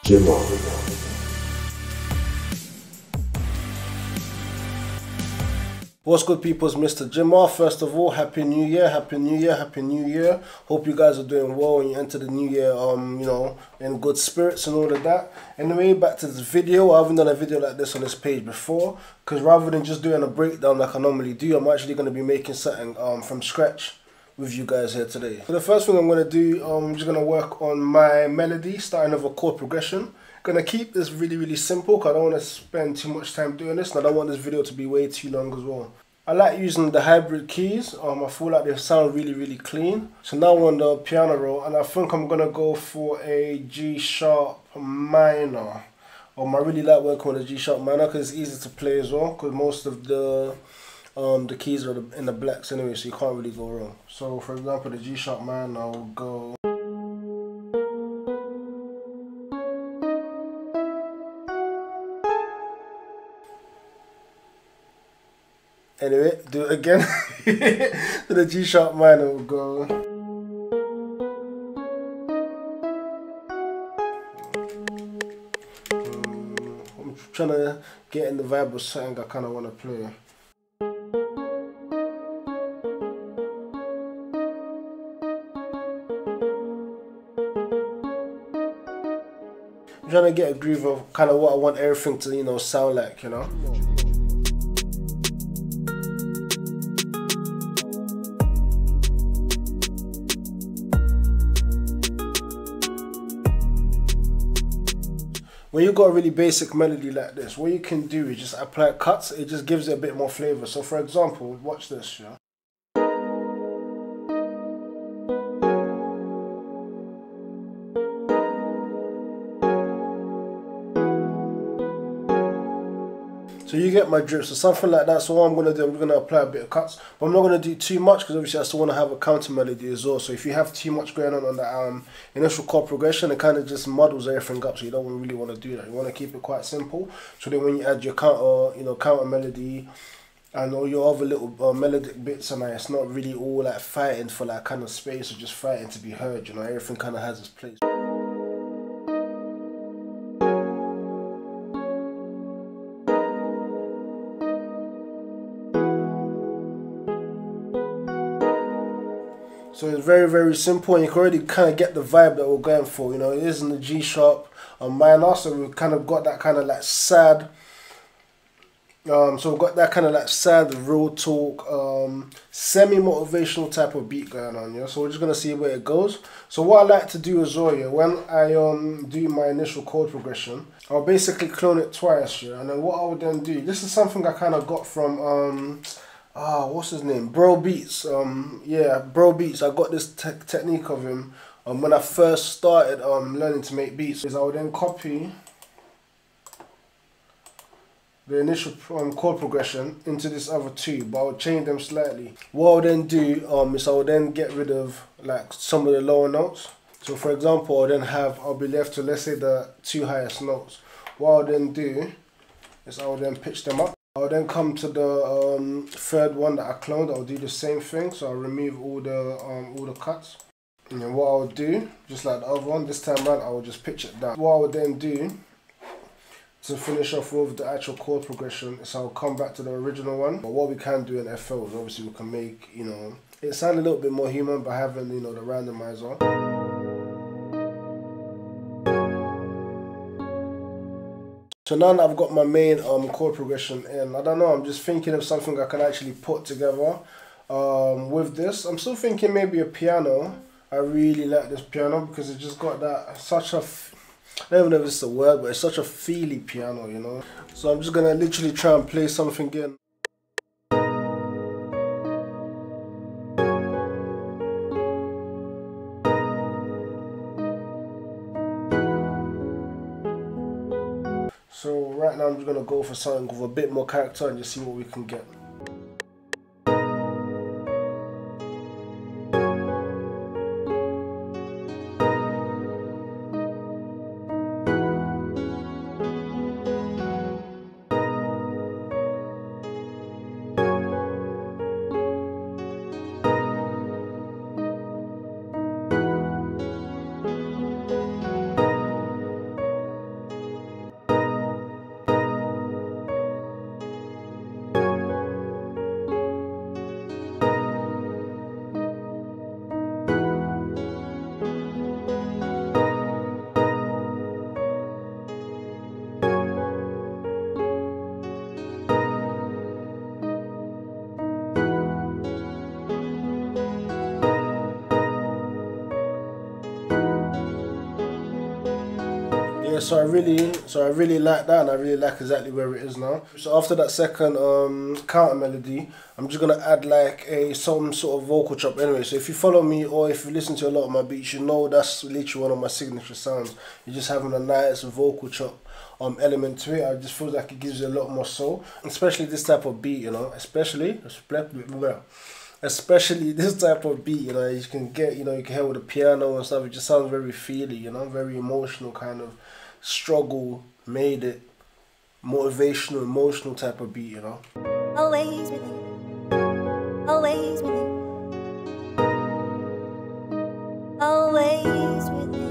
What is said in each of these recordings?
Jimmo. What's good, people? It's Mr. Jimmo. First of all, Happy New Year, Happy New Year, Happy New Year. Hope you guys are doing well and you enter the new year, in good spirits and all of that. Anyway, back to this video. I haven't done a video like this on this page before, because rather than just doing a breakdown like I normally do, I'm actually going to be making something from scratch with you guys here today. So the first thing I'm going to do, I'm just going to work on my melody, starting with a chord progression. Gonna keep this really simple because I don't want to spend too much time doing this, and I don't want this video to be way too long as well. I like using the hybrid keys. I feel like they sound really clean. So now we're on the piano roll, and I think I'm gonna go for a G sharp minor. I really like working with a G sharp minor because it's easy to play as well, because most of the keys are in the blacks anyway, so you can't really go wrong. So for example, the G sharp minor will go. Anyway, do it again. So the G sharp minor will go. I'm trying to get in the vibe of something I kind of want to play. I'm trying to get a groove of kind of what I want everything to, sound like, When you got a really basic melody like this, what you can do is just apply cuts. It just gives it a bit more flavor. So for example, watch this, yeah. So you get my drift, so something like that. So what I'm going to do, I'm going to apply a bit of cuts, but I'm not going to do too much because obviously I still want to have a counter melody as well. So if you have too much going on the initial chord progression, it kind of just muddles everything up, so you don't really want to do that. You want to keep it quite simple, so then when you add your counter melody and all your other little melodic bits, and it's not really all like fighting for that kind of space or just fighting to be heard, everything kind of has its place. So it's very simple, and you can already kind of get the vibe that we're going for. It is in the G sharp minor, so we've kind of got that kind of like sad. So we've got that kind of like sad, real talk, semi-motivational type of beat going on. So we're just gonna see where it goes. So what I like to do as well, when I do my initial chord progression, I'll basically clone it twice, and then what I would then do. This is something I kind of got from what's his name? Bro Beats. Bro Beats. I got this technique of him when I first started learning to make beats. Is I would then copy the initial chord progression into this other two, but I would change them slightly. What I'll then do is I will then get rid of like some of the lower notes. So for example, I'll be left to, let's say, the two highest notes. What I'll then do is I will then pitch them up. I'll then come to the third one that I cloned. I'll do the same thing, so I'll remove all the cuts. And then what I'll do, just like the other one, this time around I will just pitch it down. What I will then do to finish off with the actual chord progression is I'll come back to the original one. But what we can do in FL is obviously we can make it sound a little bit more human by having the randomizer. So now that I've got my main chord progression in, I don't know, I'm just thinking of something I can actually put together with this. I'm still thinking maybe a piano. I really like this piano because it just got that I don't even know if it's a word, but it's such a feely piano, So I'm just gonna literally try and play something in. So right now I'm just going to go for something with a bit more character and just see what we can get. Yeah, so I really like that, and I really like exactly where it is now. So after that second counter melody, I'm just gonna add like some sort of vocal chop anyway. So if you follow me or if you listen to a lot of my beats, you know that's literally one of my signature sounds. You're just having a nice vocal chop element to it. I just feel like it gives you a lot more soul, especially this type of beat, you know, especially this type of beat, you know, you can get, you know, you can hear with the piano and stuff. It just sounds very feely, you know, very emotional, kind of struggle made it motivational, emotional type of beat, you know. Always with you, always with you, always with you.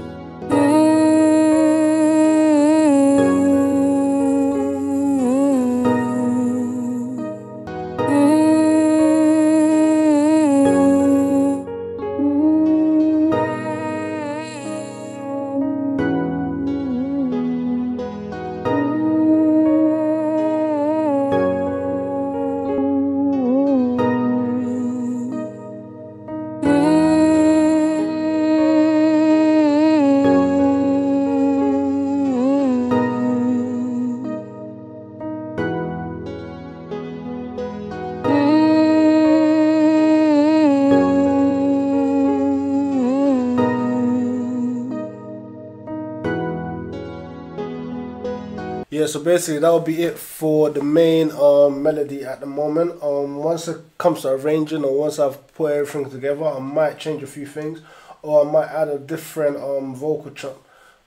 Yeah, so basically that will be it for the main melody at the moment. Once it comes to arranging, or once I've put everything together, I might change a few things, or I might add a different vocal chop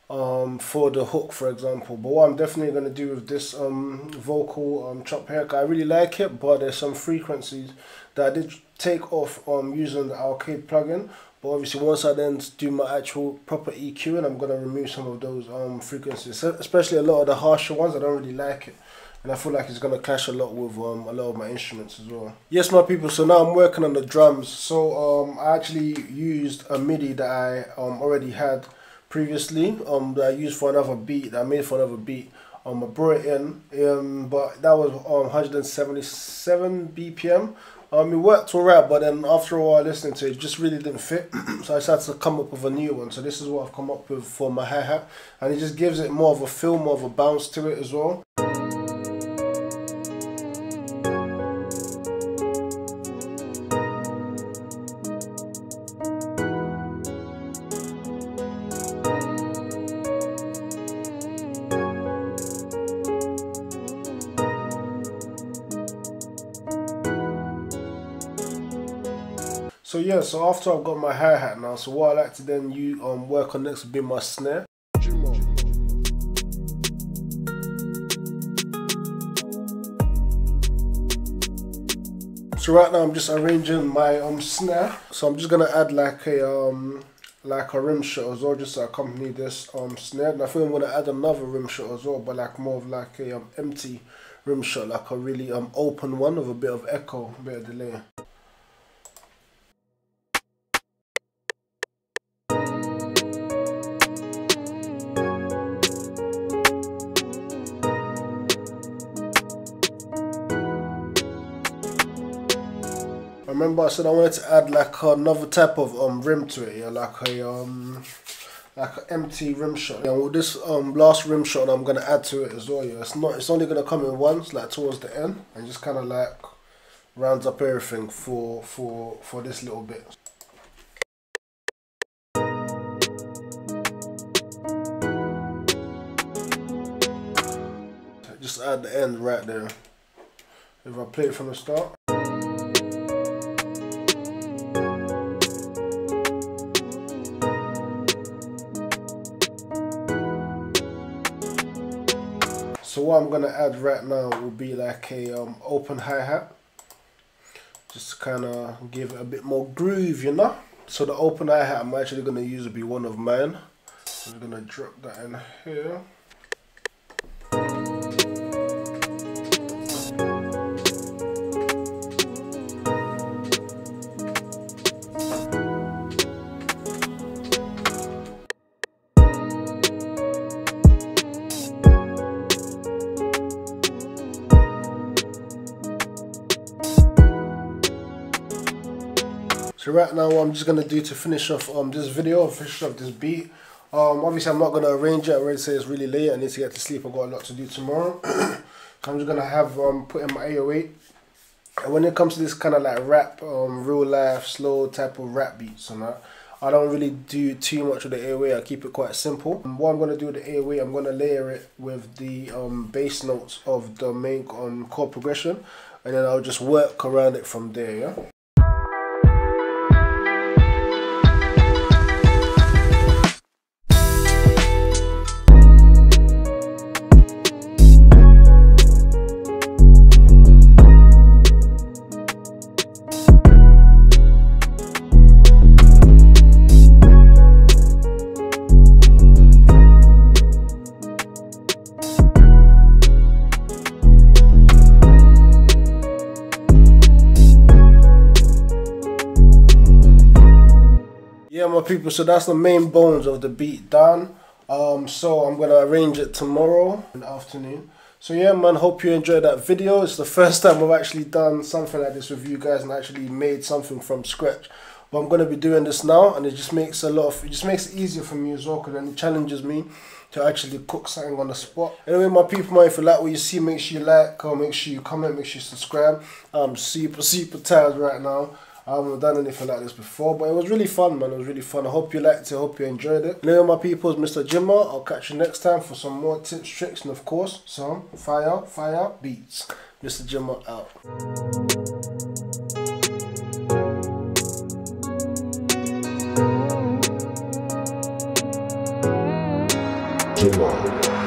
for the hook, for example. But what I'm definitely going to do with this vocal chop here, 'cause I really like it, but there's some frequencies that I did take off using the Arcade plugin. But obviously once I then do my actual proper EQing, I'm going to remove some of those frequencies, especially a lot of the harsher ones. I don't really like it, and I feel like it's going to clash a lot with a lot of my instruments as well. Yes, my people, so now I'm working on the drums. So I actually used a MIDI that I already had previously, that I used for another beat, that I made for another beat. I brought it in, but that was 177 BPM. It worked alright, but then after a while listening to it, it just really didn't fit. So I decided to come up with a new one. So this is what I've come up with for my hi-hat, and it just gives it more of a feel, more of a bounce to it as well. So yeah, so after I've got my hi-hat now, so what I like to then work on next would be my snare. So right now I'm just arranging my snare. So I'm just gonna add like a rim shot as well, just to accompany this snare. And I think I'm gonna add another rim shot as well, but like more of like a empty rim shot, like a really open one with a bit of echo, a bit of delay. Remember I said I wanted to add like another type of rim to it, yeah, like an empty rim shot. And with this last rim shot I'm gonna add to it as well, yeah. It's only gonna come in once, like towards the end, and just kinda like rounds up everything for this little bit. Just add the end right there. If I play it from the start. So what I'm gonna add right now will be like a open hi-hat, just to kind of give it a bit more groove, you know. So the open hi-hat I'm actually gonna use will be one of mine. So I'm gonna drop that in here. So right now what I'm just going to do to finish off this video, finish off this beat, Obviously I'm not gonna arrange it. I already say it's really late. I need to get to sleep. I've got a lot to do tomorrow. I'm just gonna have put in my 808. And when it comes to this kind of like rap, real life, slow type of rap beats and that, I don't really do too much with the 808. I keep it quite simple. What I'm gonna do with the 808, I'm gonna layer it with the bass notes of the main chord progression, and then I'll just work around it from there. Yeah. Yeah, my people, so that's the main bones of the beat done. So I'm gonna arrange it tomorrow in the afternoon. So yeah, man, hope you enjoyed that video. It's the first time I've actually done something like this with you guys and actually made something from scratch. But I'm gonna be doing this now, and it just makes it easier for me as well, because then it challenges me to actually cook something on the spot. Anyway, my people, man, if you like what you see, make sure you like, make sure you comment, make sure you subscribe. I'm super tired right now. I haven't done anything like this before, but it was really fun, man. It was really fun. I hope you liked it. I hope you enjoyed it. Anyway, my people, it's Mr. Jimma. I'll catch you next time for some more tips, tricks, and of course, some fire beats. Mr. Jimma out. Jimma.